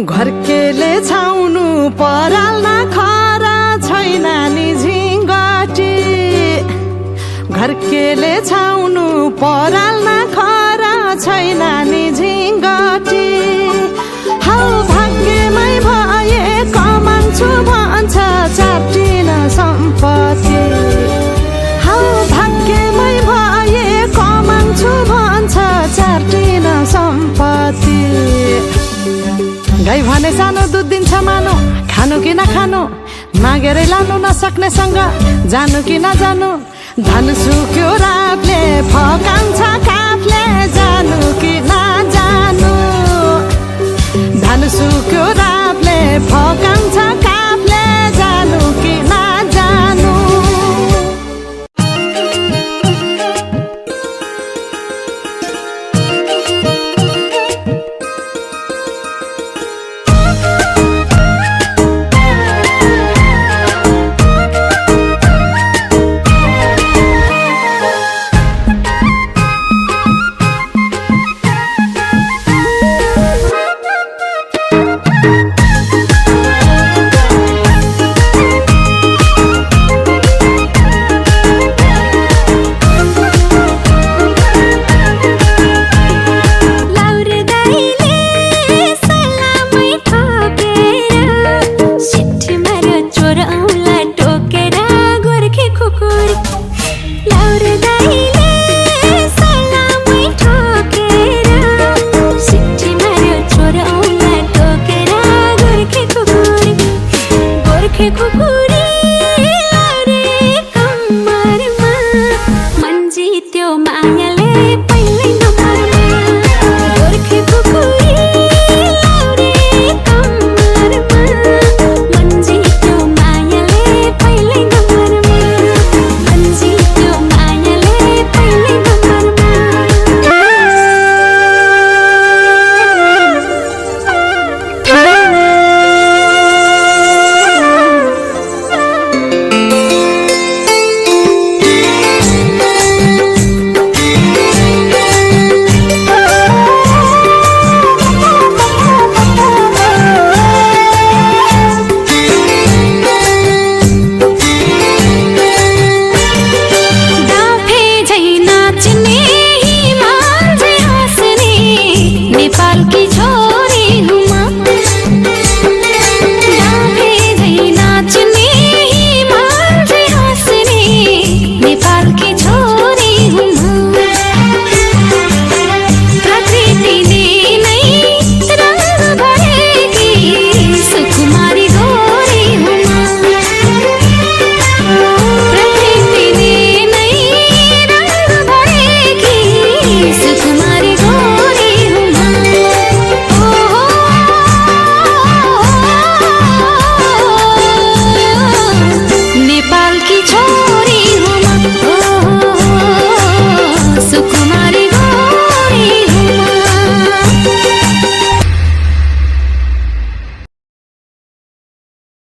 घरकेले छाउनु पराल नखरा छैन नि झिङ्गटी घरकेले छाउनु पराल नखरा छैन नि झिङ्गटी हौ भाग्यमै भए कमान्छु भन्छ चाटिन सम्पत्ति हौ भाग्यमै भए कमान्छु भन्छ चाटिन सम्पत्ति गाई भने सानो दुध दिन्छ मानो खानु कि नखानु मागेरै लानु नसक्नेसँग जानु कि नजानु धन सुक्यो रातले फकान्छ काफले जानु कि नजानु धन सुक्यो रातले फकान्छ काफले जानु कि